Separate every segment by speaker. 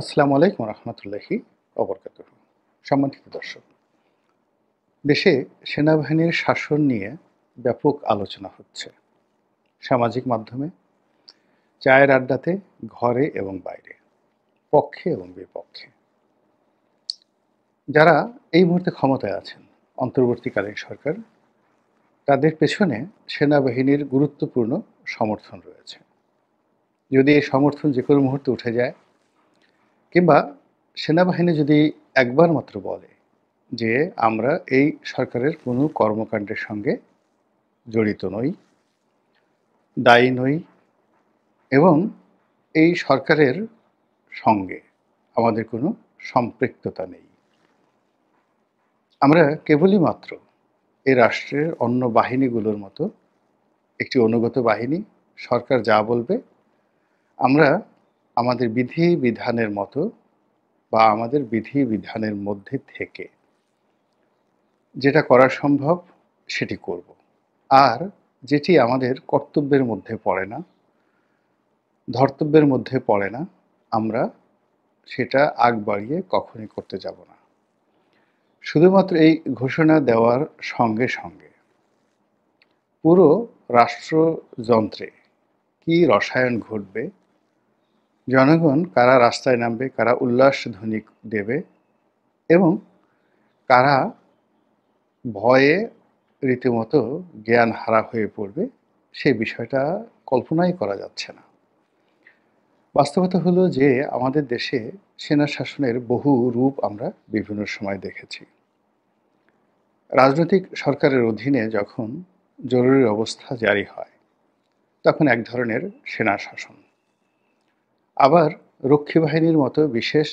Speaker 1: আসসালামু আলাইকুম রহমতুল্লাহি ওবরকাতুহু। সম্মানিত দর্শক, দেশে সেনাবাহিনীর শাসন নিয়ে ব্যাপক আলোচনা হচ্ছে সামাজিক মাধ্যমে, চায়ের আড্ডাতে, ঘরে এবং বাইরে, পক্ষে এবং বিপক্ষে। যারা এই মুহূর্তে ক্ষমতায় আছেন, অন্তর্বর্তীকালীন সরকার, তাদের পেছনে সেনাবাহিনীর গুরুত্বপূর্ণ সমর্থন রয়েছে। যদি এই সমর্থন যে কোনো মুহূর্তে উঠে যায়, কিংবা সেনাবাহিনী যদি একবার মাত্র বলে যে আমরা এই সরকারের কোনো কর্মকাণ্ডের সঙ্গে জড়িত নই, দায়ী নই, এবং এই সরকারের সঙ্গে আমাদের কোনো সম্পৃক্ততা নেই, আমরা কেবলই মাত্র এই রাষ্ট্রের অন্য বাহিনীগুলোর মতো একটি অনুগত বাহিনী, সরকার যা বলবে আমরা আমাদের বিধি বিধানের মতো বা আমাদের বিধি বিধানের মধ্যে থেকে যেটা করা সম্ভব সেটি করব। আর যেটি আমাদের কর্তব্যের মধ্যে পড়ে না, ধর্তব্যের মধ্যে পড়ে না, আমরা সেটা আগ বাড়িয়ে কখনই করতে যাব না। শুধুমাত্র এই ঘোষণা দেওয়ার সঙ্গে সঙ্গে পুরো রাষ্ট্রযন্ত্রে কি রসায়ন ঘটবে, জনগণ কারা রাস্তায় নামবে, কারা উল্লাসধ্বনি দেবে এবং কারা ভয়ে রীতিমতো জ্ঞান হারা হয়ে পড়বে, সেই বিষয়টা কল্পনাই করা যাচ্ছে না। বাস্তবতা হলো যে আমাদের দেশে সেনা শাসনের বহু রূপ আমরা বিভিন্ন সময় দেখেছি। রাজনৈতিক সরকারের অধীনে যখন জরুরি অবস্থা জারি হয়, তখন এক ধরনের সেনা শাসন। আবার রক্ষী বাহিনীর মতো বিশেষ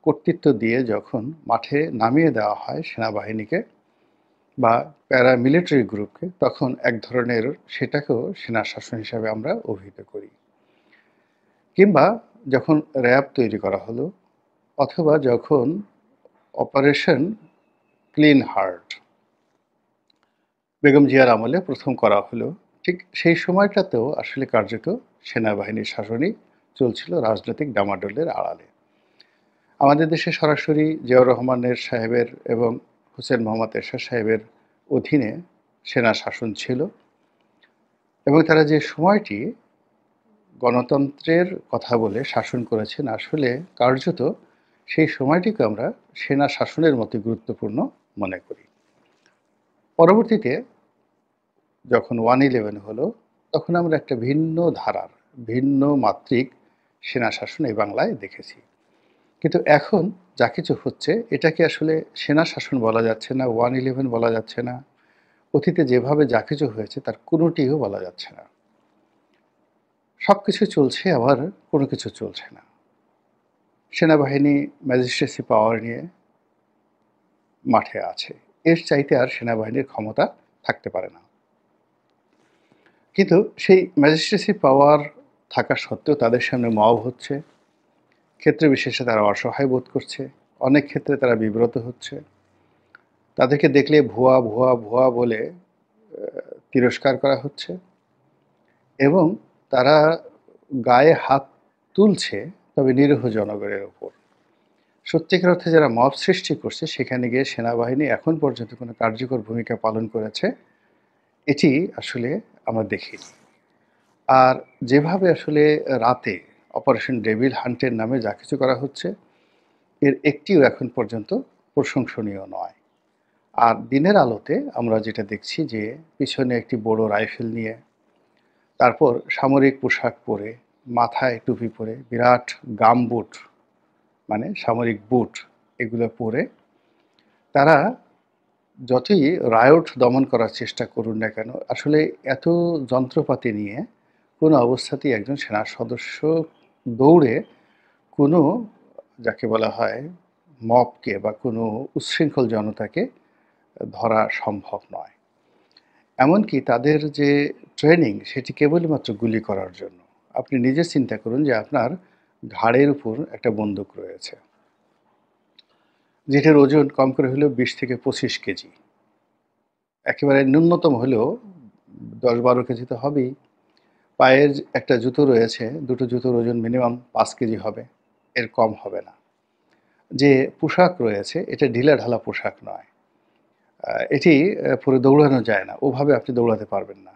Speaker 1: কর্তৃত্ব দিয়ে যখন মাঠে নামিয়ে দেওয়া হয় সেনাবাহিনীকে বা প্যারামিলিটারি গ্রুপকে, তখন এক ধরনের সেটাকেও সেনা শাসন হিসাবে আমরা অভিহিত করি। কিংবা যখন র্যাব তৈরি করা হলো, অথবা যখন অপারেশন ক্লিন হার্ট বেগম জিয়ার আমলে প্রথম করা হলো, ঠিক সেই সময়টাতেও আসলে কার্যত সেনাবাহিনীর শাসনই চলছিল রাজনৈতিক ডামাডোলের আড়ালে। আমাদের দেশে সরাসরি জিয়াউর রহমানের সাহেবের এবং হোসেন মোহাম্মদ এরশাদ সাহেবের অধীনে সেনা শাসন ছিল, এবং তারা যে সময়টি গণতন্ত্রের কথা বলে শাসন করেছেন, আসলে কার্যত সেই সময়টিকে আমরা সেনা শাসনের মতো গুরুত্বপূর্ণ মনে করি। পরবর্তীতে যখন 1/11 হলো, তখন আমরা একটা ভিন্ন ধারার, ভিন্ন মাত্রিক সেনা শাসন এই বাংলায় দেখেছি। কিন্তু এখন যা কিছু হচ্ছে, এটাকে আসলে সেনা শাসন বলা যাচ্ছে না, 1/11 বলা যাচ্ছে না, অতীতে যেভাবে যা কিছু হয়েছে তার কোনোটিও বলা যাচ্ছে না। সব কিছু চলছে, আবার কোনো কিছু চলছে না। সেনাবাহিনী ম্যাজিস্ট্রেসি পাওয়ার নিয়ে মাঠে আছে, এর চাইতে আর সেনাবাহিনীর ক্ষমতা থাকতে পারে না। কিন্তু সেই ম্যাজিস্ট্রেসি পাওয়ার থাকা সত্ত্বেও তাদের সামনে মব হচ্ছে, ক্ষেত্রে বিশেষে তারা অসহায় বোধ করছে, অনেক ক্ষেত্রে তারা বিব্রত হচ্ছে। তাদেরকে দেখলে ভুয়া ভুয়া ভুয়া বলে তিরস্কার করা হচ্ছে, এবং তারা গায়ে হাত তুলছে, তবে নিরীহ জনগণের ওপর। সত্যিকার অর্থে যারা মব সৃষ্টি করছে, সেখানে গিয়ে সেনাবাহিনী এখন পর্যন্ত কোনো কার্যকর ভূমিকা পালন করেছে এটি আসলে আমরা দেখিনি। আর যেভাবে আসলে রাতে অপারেশন ডেভিল হান্টের নামে যা কিছু করা হচ্ছে, এর একটিও এখন পর্যন্ত প্রশংসনীয় নয়। আর দিনের আলোতে আমরা যেটা দেখছি যে পিছনে একটি বড় রাইফেল নিয়ে, তারপর সামরিক পোশাক পরে, মাথায় টুপি পরে, বিরাট গামবুট মানে সামরিক বুট এগুলো পরে তারা যতই রায়ট দমন করার চেষ্টা করুন না কেন, আসলে এত যন্ত্রপাতি নিয়ে কোনো অবস্থাতেই একজন সেনা সদস্য দৌড়ে কোনো, যাকে বলা হয় মবকে বা কোনো উচ্ছৃঙ্খল জনতাকে ধরা সম্ভব নয়। এমনকি তাদের যে ট্রেনিং, সেটি কেবলমাত্র গুলি করার জন্য। আপনি নিজে চিন্তা করুন যে আপনার ঘাড়ের উপর একটা বন্দুক রয়েছে, যেটার ওজন কম করে হলেও 20 থেকে 25 কেজি, একেবারে ন্যূনতম হলেও 10-12 কেজি তো হবেই। পায়ের একটা জুতো রয়েছে, দুটো জুতোর ওজন মিনিমাম 5 কেজি হবে। এর কম হবে না। যে পোশাক রয়েছে এটা ঢিলাঢালা পোশাক নয়। এটি পরে দৌড়ানো যায় না। ওভাবে আপনি দৌড়াতে পারবেন না।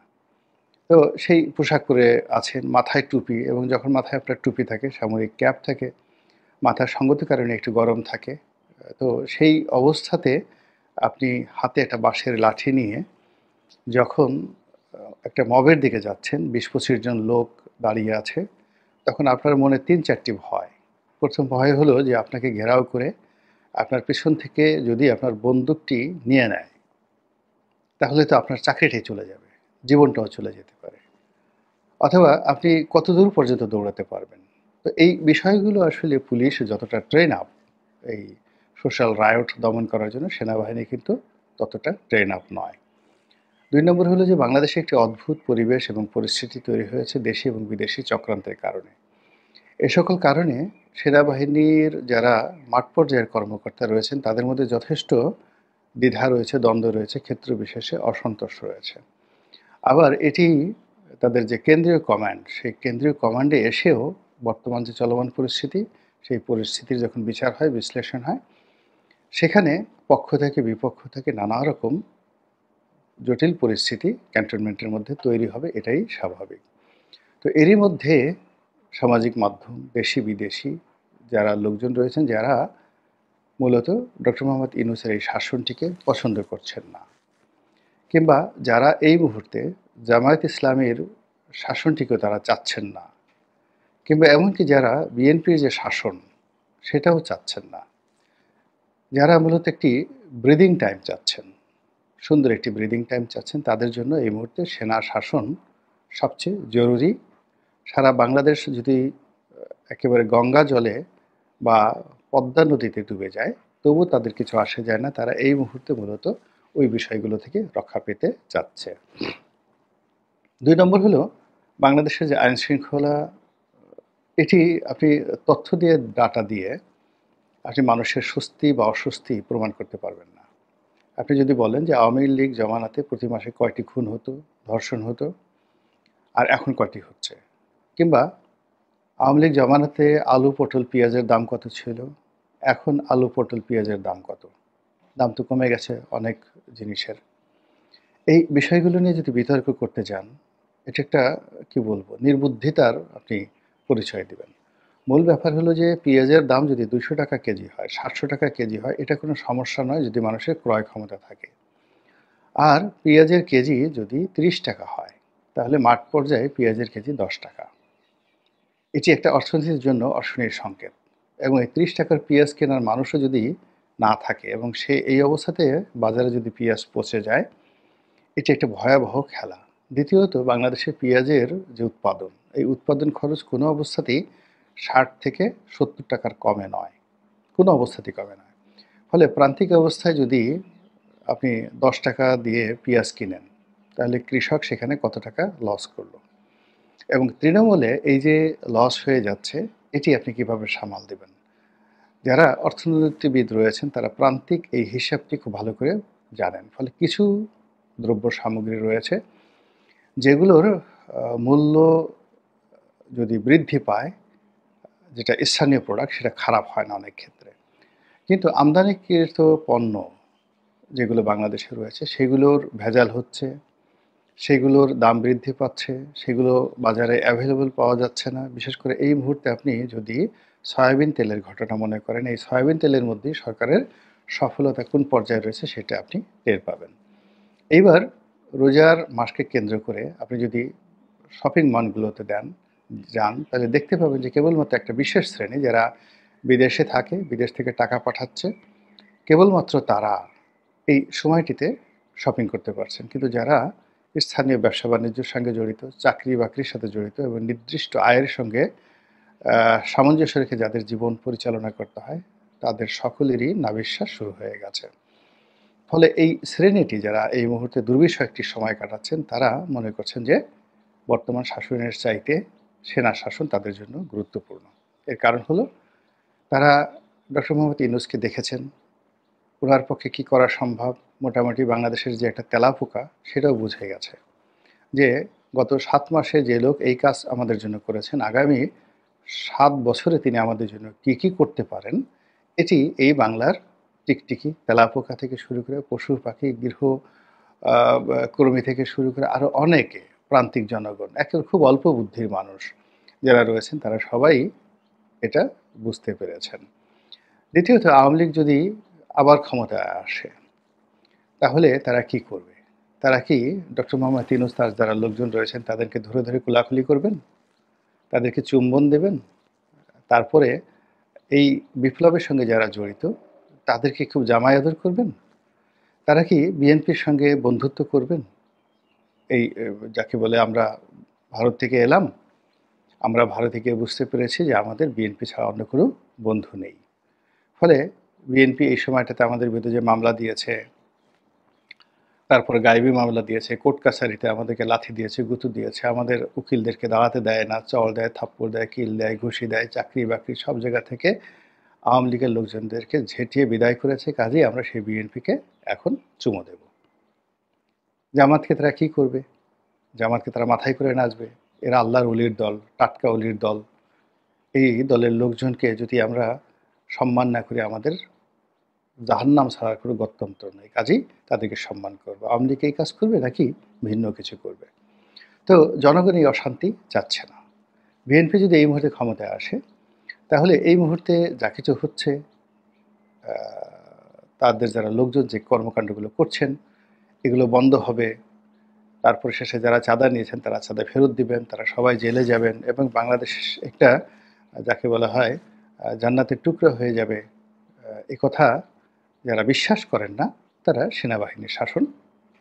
Speaker 1: তো সেই পোশাক পরে আছেন, মাথায় টুপি এবং যখন মাথায় আপনার টুপি থাকে, সামরিক ক্যাপ থাকে, মাথার সঙ্গত কারণে একটু গরম থাকে। তো সেই অবস্থাতে আপনি হাতে একটা বাঁশের লাঠি নিয়ে যখন একটা মবের দিকে যাচ্ছেন, ২০-২৫ জন লোক দাঁড়িয়ে আছে, তখন আপনার মনে ৩-৪ টি ভয়। ১ম ভয় হলো যে আপনাকে ঘেরাও করে আপনার পেছন থেকে যদি আপনার বন্দুকটি নিয়ে নেয়, তাহলে তো আপনার চাকরিটাই চলে যাবে, জীবনটাও চলে যেতে পারে। অথবা আপনি কতদূর পর্যন্ত দৌড়াতে পারবেন। তো এই বিষয়গুলো আসলে পুলিশ যতটা ট্রেন আপ এই সোশ্যাল রায়ট দমন করার জন্য, সেনাবাহিনী কিন্তু ততটা ট্রেন আপ নয়। ২ নম্বর হলো যে বাংলাদেশে একটি অদ্ভুত পরিবেশ এবং পরিস্থিতি তৈরি হয়েছে দেশি এবং বিদেশি চক্রান্তের কারণে। এ সকল কারণে সেনাবাহিনীর যারা মাঠ পর্যায়ের কর্মকর্তা রয়েছেন তাদের মধ্যে যথেষ্ট দ্বিধা রয়েছে, দ্বন্দ্ব রয়েছে, ক্ষেত্র বিশেষে অসন্তোষ রয়েছে। আবার এটি তাদের যে কেন্দ্রীয় কমান্ড, সেই কেন্দ্রীয় কমান্ডে এসেও বর্তমান যে চলমান পরিস্থিতি, সেই পরিস্থিতির যখন বিচার হয়, বিশ্লেষণ হয়, সেখানে পক্ষ থেকে বিপক্ষ থেকে নানা রকম জটিল পরিস্থিতি ক্যান্টনমেন্টের মধ্যে তৈরি হবে, এটাই স্বাভাবিক। তো এরই মধ্যে সামাজিক মাধ্যম, দেশি বিদেশি যারা লোকজন রয়েছেন, যারা মূলত ডক্টর মোহাম্মদ ইউনূসের এই শাসনটিকে পছন্দ করছেন না, কিংবা যারা এই মুহূর্তে জামায়াত ইসলামীর শাসনটিকেও তারা চাচ্ছেন না, কিংবা এমনকি যারা বিএনপির যে শাসন সেটাও চাচ্ছেন না, যারা মূলত একটি ব্রিদিং টাইম চাচ্ছেন, সুন্দর একটি ব্রিদিং টাইম চাচ্ছেন, তাদের জন্য এই মুহূর্তে সেনা শাসন সবচেয়ে জরুরি। সারা বাংলাদেশ যদি একেবারে গঙ্গা জলে বা পদ্মা নদীতে ডুবে যায়, তবু তাদের কিছু আসে যায় না। তারা এই মুহূর্তে মূলত ওই বিষয়গুলো থেকে রক্ষা পেতে চাচ্ছে। ২ নম্বর হলো বাংলাদেশের যে আইন শৃঙ্খলা, এটি আপনি তথ্য দিয়ে, ডাটা দিয়ে আপনি মানুষের স্বস্তি বা অস্বস্তি প্রমাণ করতে পারবেন না। আপনি যদি বলেন যে আওয়ামী লীগ জমানাতে প্রতি মাসে কয়টি খুন হতো, ধর্ষণ হতো, আর এখন কয়টি হচ্ছে, কিংবা আওয়ামী লীগ জমানাতে আলু, পটল, পেঁয়াজের দাম কত ছিল, এখন আলু, পটল, পেঁয়াজের দাম কত, দাম তো কমে গেছে অনেক জিনিসের। এই বিষয়গুলো নিয়ে যদি বিতর্ক করতে যান, এটা একটা কি বলবো, নির্বুদ্ধিতার আপনি পরিচয় দিবেন। মূল ব্যাপার হলো যে পেঁয়াজের দাম যদি ২০০ টাকা কেজি হয়, ৭০০ টাকা কেজি হয়, এটা কোনো সমস্যা নয় যদি মানুষের ক্রয় ক্ষমতা থাকে। আর পেঁয়াজের কেজি যদি ৩০ টাকা হয়, তাহলে মাঠ পর্যায়ে পেঁয়াজের কেজি ১০ টাকা। এটি একটা অর্থনীতির জন্য অশনির সংকেত। এবং এই ৩০ টাকার পেঁয়াজ কেনার মানুষও যদি না থাকে এবং সে এই অবস্থাতে বাজারে যদি পেঁয়াজ পচে যায়, এটি একটা ভয়াবহ খেলা। দ্বিতীয়ত, বাংলাদেশে পেঁয়াজের যে উৎপাদন, এই উৎপাদন খরচ কোনো অবস্থাতেই ৬০ থেকে ৭০ টাকার কমে নয়, কোনো অবস্থাতেই কমে নয়। ফলে প্রান্তিক অবস্থায় যদি আপনি ১০ টাকা দিয়ে পেঁয়াজ কিনেন, তাহলে কৃষক সেখানে কত টাকা লস করলো। এবং তৃণমূলে এই যে লস হয়ে যাচ্ছে, এটি আপনি কিভাবে সামাল দেবেন? যারা অর্থনীতিবিদ রয়েছেন তারা প্রান্তিক এই হিসাবটি খুব ভালো করে জানেন। ফলে কিছু দ্রব্য সামগ্রী রয়েছে যেগুলোর মূল্য যদি বৃদ্ধি পায়, যেটা স্থানীয় প্রোডাক্ট, সেটা খারাপ হয় না অনেক ক্ষেত্রে। কিন্তু আমদানিকৃত পণ্য যেগুলো বাংলাদেশে রয়েছে, সেগুলোর ভেজাল হচ্ছে, সেগুলোর দাম বৃদ্ধি পাচ্ছে, সেগুলো বাজারে অ্যাভেলেবল পাওয়া যাচ্ছে না। বিশেষ করে এই মুহূর্তে আপনি যদি সয়াবিন তেলের ঘটনা মনে করেন, এই সয়াবিন তেলের মধ্যেই সরকারের সফলতা কোন পর্যায়ে রয়েছে সেটা আপনি টের পাবেন। এইবার রোজার মাসকে কেন্দ্র করে আপনি যদি শপিং মলগুলোতে যান, তাহলে দেখতে পাবেন যে কেবলমাত্র একটা বিশেষ শ্রেণী যারা বিদেশে থাকে, বিদেশ থেকে টাকা পাঠাচ্ছে, কেবলমাত্র তারা এই সময়টিতে শপিং করতে পারছেন। কিন্তু যারা স্থানীয় ব্যবসা বাণিজ্যের সঙ্গে জড়িত, চাকরি বাকরির সাথে জড়িত এবং নির্দিষ্ট আয়ের সঙ্গে সামঞ্জস্য রেখে যাদের জীবন পরিচালনা করতে হয়, তাদের সকলেরই নাভিশ্বাস শুরু হয়ে গেছে। ফলে এই শ্রেণীটি যারা এই মুহূর্তে দুর্বিষহ একটি সময় কাটাচ্ছেন, তারা মনে করছেন যে বর্তমান শাসনের চাইতে সেনা শাসন তাদের জন্য গুরুত্বপূর্ণ। এর কারণ হলো তারা ডক্টর মোহাম্মদ ইউনূসকে দেখেছেন, ওনার পক্ষে কি করা সম্ভব, মোটামুটি বাংলাদেশের যে একটা তেলাপোকা সেটাও বুঝে গেছে যে গত ৭ মাসে যে লোক এই কাজ আমাদের জন্য করেছেন, আগামী ৭ বছরে তিনি আমাদের জন্য কি করতে পারেন, এটি এই বাংলার টিকটিকি, তেলাপোকা থেকে শুরু করে পশু পাখি, গৃহ আ বা কর্মী থেকে শুরু করে আরো অনেকে, প্রান্তিক জনগণ, একেবারে খুব অল্প বুদ্ধির মানুষ যারা রয়েছেন তারা সবাই এটা বুঝতে পেরেছেন। দ্বিতীয়ত, আওয়ামী লীগ যদি আবার ক্ষমতায় আসে, তাহলে তারা কি করবে? তারা কি ডক্টর মোহাম্মদ ইউনূস তার যারা লোকজন রয়েছেন তাদেরকে ধরে কোলাকুলি করবেন? তাদেরকে চুম্বন দেবেন? তারপরে এই বিপ্লবের সঙ্গে যারা জড়িত তাদেরকে খুব জামাই আদর করবেন? তারা কি বিএনপির সঙ্গে বন্ধুত্ব করবেন? এই যাকে বলে আমরা ভারত থেকে এলাম, আমরা ভারতে গিয়ে বুঝতে পেরেছি যে আমাদের বিএনপি ছাড়া অন্য কোনো বন্ধু নেই। ফলে বিএনপি এই সময়টাতে আমাদের বিরুদ্ধে যে মামলা দিয়েছে, তারপরে গায়েবী মামলা দিয়েছে, কোর্ট কাছারিতে আমাদেরকে লাথি দিয়েছে, গুঁতো দিয়েছে, আমাদের উকিলদেরকে দাঁড়াতে দেয় না, চড় দেয়, থাপ্পড় দেয়, কিল দেয়, ঘুষি দেয়, চাকরি-বাকরি সব জায়গা থেকে আওয়ামী লীগের লোকজনদেরকে ঝেঁটিয়ে বিদায় করেছে। কাজেই আমরা সেই বিএনপিকে এখন চুমো দেব। জামাতকে তারা কী করবে? জামাতকে তারা মাথায় করে নাচবে। এরা আল্লাহর ওলির দল, টাটকা ওলির দল। এই দলের লোকজনকে যদি আমরা সম্মান না করি, আমাদের জাহান্নাম ছাড়ার কোনো গত্যন্তর নেই। কাজেই তাদেরকে সম্মান করবো। আওয়ামী লীগ এই কাজ করবে নাকি ভিন্ন কিছু করবে? তো জনগণ এই অশান্তি চাচ্ছে না। বিএনপি যদি এই মুহূর্তে ক্ষমতায় আসে, তাহলে এই মুহূর্তে যা কিছু হচ্ছে, তাদের যারা লোকজন যে কর্মকাণ্ডগুলো করছেন, এগুলো বন্ধ হবে। তারপর শেষে যারা চাঁদা নিয়েছেন তারা চাঁদা ফেরত দিবেন, তারা সবাই জেলে যাবেন এবং বাংলাদেশ একটা যাকে বলা হয় জান্নাতের টুকরো হয়ে যাবে। এ কথা যারা বিশ্বাস করেন না তারা সেনাবাহিনীর শাসন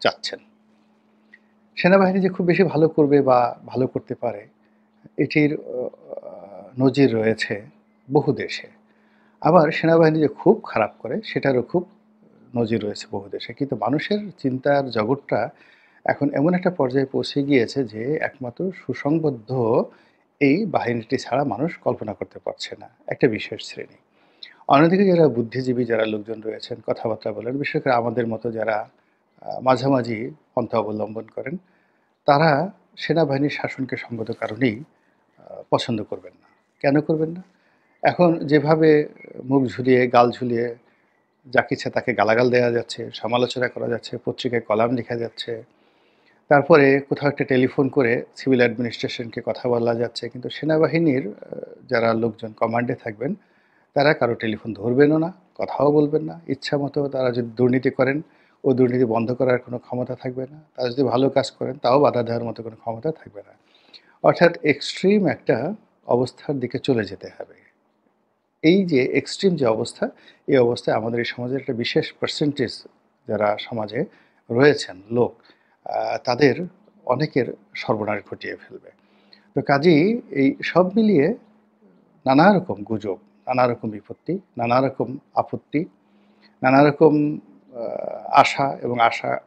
Speaker 1: চাচ্ছেন। সেনাবাহিনী যে খুব বেশি ভালো করবে বা ভালো করতে পারে, এটির নজির রয়েছে বহু দেশে। আবার সেনাবাহিনী যে খুব খারাপ করে সেটারও খুব নজির রয়েছে বহু দেশে। কিন্তু মানুষের চিন্তার জগৎটা এখন এমন একটা পর্যায়ে পৌঁছে গিয়েছে যে একমাত্র সুসংবদ্ধ এই বাহিনীটি ছাড়া মানুষ কল্পনা করতে পারছে না, একটা বিশেষ শ্রেণী। অন্যদিকে যারা বুদ্ধিজীবী যারা লোকজন রয়েছেন, কথাবার্তা বলেন, বিশেষ করে আমাদের মতো যারা মাঝামাঝি পন্থা অবলম্বন করেন, তারা সেনাবাহিনীর শাসনকে সঙ্গত কারণেই পছন্দ করবেন না। কেন করবেন না? এখন যেভাবে মুখ ঝুলিয়ে, গাল ঝুলিয়ে যাকে ইচ্ছা তাকে গালাগাল দেওয়া যাচ্ছে, সমালোচনা করা যাচ্ছে, পত্রিকায় কলাম লেখা যাচ্ছে, তারপরে কোথাও একটা টেলিফোন করে সিভিল অ্যাডমিনিস্ট্রেশনকে কথা বলা যাচ্ছে, কিন্তু সেনাবাহিনীর যারা লোকজন কমান্ডে থাকবেন তারা কারো টেলিফোন ধরবেনও না, কথাও বলবেন না। ইচ্ছামতো তারা যদি দুর্নীতি করেন, ও দুর্নীতি বন্ধ করার কোনো ক্ষমতা থাকবে না। তারা যদি ভালো কাজ করেন তাও বাধা দেওয়ার মতো কোনো ক্ষমতা থাকবে না। অর্থাৎ এক্সট্রিম একটা অবস্থার দিকে চলে যেতে হবে। এই যে এক্সট্রিম যে অবস্থা, এই অবস্থায় আমাদের এই সমাজের একটা বিশেষ পার্সেন্টেজ যারা সমাজে রয়েছেন লোক, তাদের অনেকের সর্বনাশ ঘটিয়ে ফেলবে। তো কাজেই এই সব মিলিয়ে নানা রকম গুজব, নানা রকম বিপত্তি, নানা রকম আপত্তি, নানা রকম আশা এবং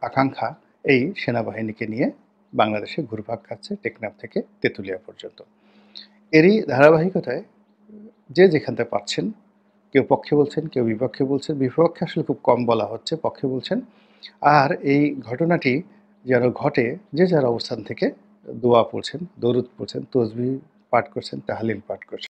Speaker 1: আকাঙ্ক্ষা এই সেনাবাহিনীকে নিয়ে বাংলাদেশে ঘুরপাক খাচ্ছে টেকনাফ থেকে তেঁতুলিয়া পর্যন্ত। এরই ধারাবাহিকতায় যে যেখান থেকে পাচ্ছেন, কেউ পক্ষে বলছেন, কেউ বিপক্ষে বলছেন। বিপক্ষে আসলে খুব কম বলা হচ্ছে, পক্ষে বলছেন। আর এই ঘটনাটি যেন ঘটে যে যার অবস্থান থেকে দোয়া পড়ছেন, দরুদ পড়ছেন, তসবিহ পাঠ করছেন, তাহলিল পাঠ করছেন।